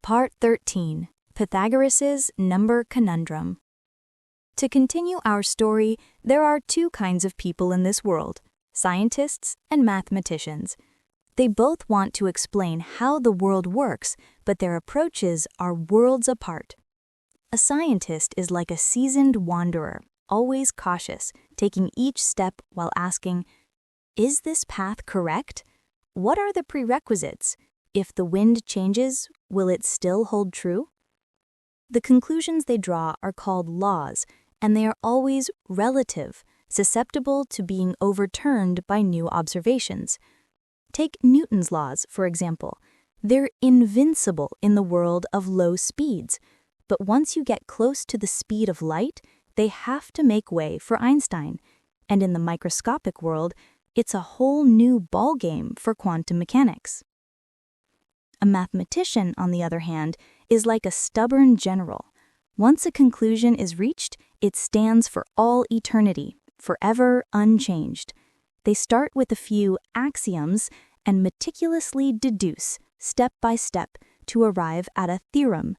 Part 13. Pythagoras' Number Conundrum. To continue our story, there are two kinds of people in this world, scientists and mathematicians. They both want to explain how the world works, but their approaches are worlds apart. A scientist is like a seasoned wanderer, always cautious, taking each step while asking, "Is this path correct? What are the prerequisites? If the wind changes, will it still hold true?" The conclusions they draw are called laws, and they are always relative, susceptible to being overturned by new observations. Take Newton's laws, for example. They're invincible in the world of low speeds, but once you get close to the speed of light, they have to make way for Einstein. And in the microscopic world, it's a whole new ballgame for quantum mechanics. A mathematician, on the other hand, is like a stubborn general. Once a conclusion is reached, it stands for all eternity, forever unchanged. They start with a few axioms and meticulously deduce, step by step, to arrive at a theorem.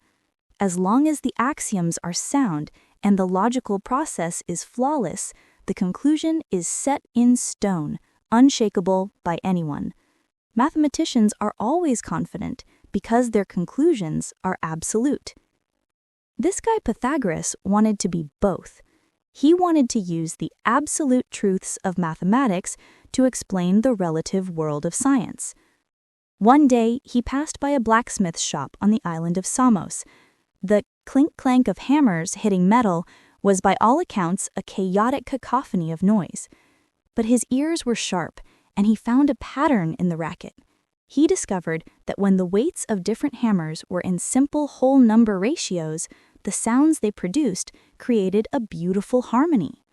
As long as the axioms are sound and the logical process is flawless, the conclusion is set in stone, unshakable by anyone. Mathematicians are always confident because their conclusions are absolute. This guy Pythagoras wanted to be both. He wanted to use the absolute truths of mathematics to explain the relative world of science. One day, he passed by a blacksmith's shop on the island of Samos. The clink-clank of hammers hitting metal was by all accounts a chaotic cacophony of noise. But his ears were sharp, and he found a pattern in the racket. He discovered that when the weights of different hammers were in simple whole number ratios, the sounds they produced created a beautiful harmony.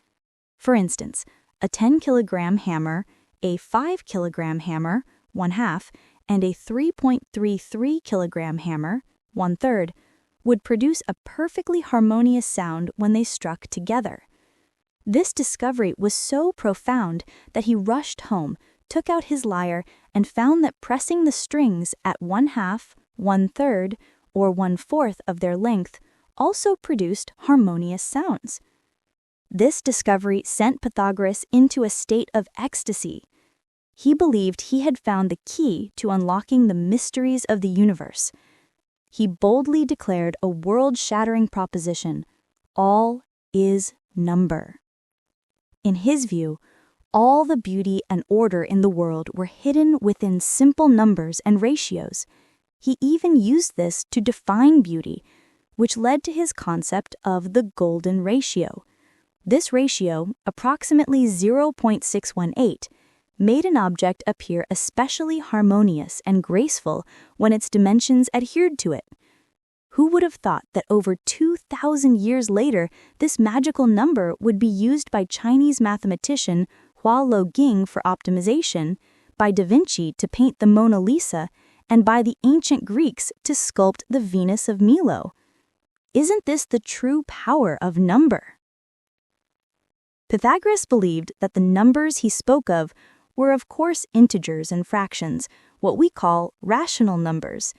For instance, a 10-kilogram hammer, a 5-kilogram hammer, 1/2, and a 3.33-kilogram hammer, 1/3, would produce a perfectly harmonious sound when they struck together. This discovery was so profound that he rushed home, took out his lyre, and found that pressing the strings at 1/2, 1/3, or 1/4 of their length also produced harmonious sounds. This discovery sent Pythagoras into a state of ecstasy. He believed he had found the key to unlocking the mysteries of the universe. He boldly declared a world-shattering proposition: all is number. In his view, all the beauty and order in the world were hidden within simple numbers and ratios. He even used this to define beauty, which led to his concept of the golden ratio. This ratio, approximately 0.618, made an object appear especially harmonious and graceful when its dimensions adhered to it. Who would have thought that over 2,000 years later, this magical number would be used by Chinese mathematician Hua Loging for optimization, by Da Vinci to paint the Mona Lisa, and by the ancient Greeks to sculpt the Venus of Milo? Isn't this the true power of number? Pythagoras believed that the numbers he spoke of were of course integers and fractions, what we call rational numbers.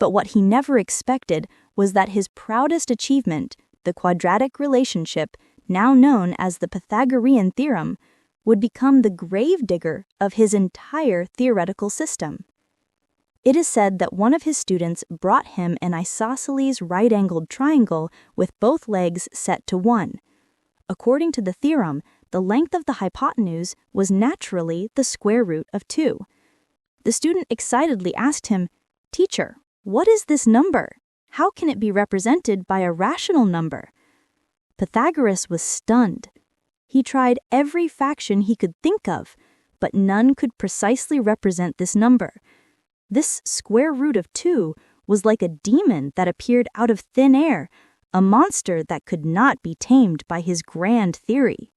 But what he never expected was that his proudest achievement, the quadratic relationship, now known as the Pythagorean theorem, would become the gravedigger of his entire theoretical system. It is said that one of his students brought him an isosceles right-angled triangle with both legs set to 1. According to the theorem, the length of the hypotenuse was naturally the square root of 2. The student excitedly asked him, "Teacher, what is this number? How can it be represented by a rational number?" Pythagoras was stunned. He tried every fraction he could think of, but none could precisely represent this number. This square root of 2 was like a demon that appeared out of thin air, a monster that could not be tamed by his grand theory.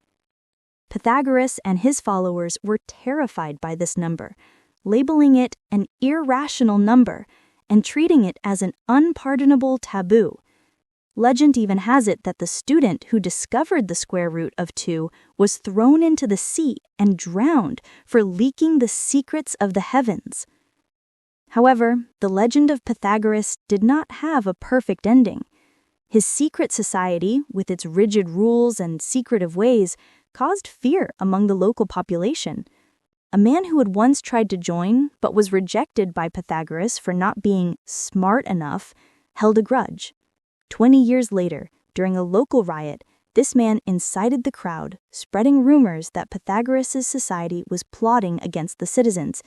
Pythagoras and his followers were terrified by this number, labeling it an irrational number and treating it as an unpardonable taboo. Legend even has it that the student who discovered the square root of 2 was thrown into the sea and drowned for leaking the secrets of the heavens. However, the legend of Pythagoras did not have a perfect ending. His secret society, with its rigid rules and secretive ways, caused fear among the local population. A man who had once tried to join but was rejected by Pythagoras for not being smart enough held a grudge. 20 years later, during a local riot, this man incited the crowd, spreading rumors that Pythagoras' society was plotting against the citizens.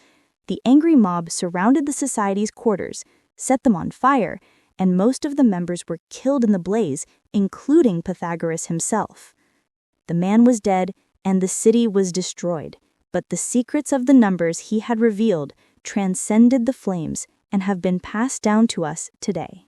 The angry mob surrounded the society's quarters, set them on fire, and most of the members were killed in the blaze, including Pythagoras himself. The man was dead, and the city was destroyed, but the secrets of the numbers he had revealed transcended the flames and have been passed down to us today.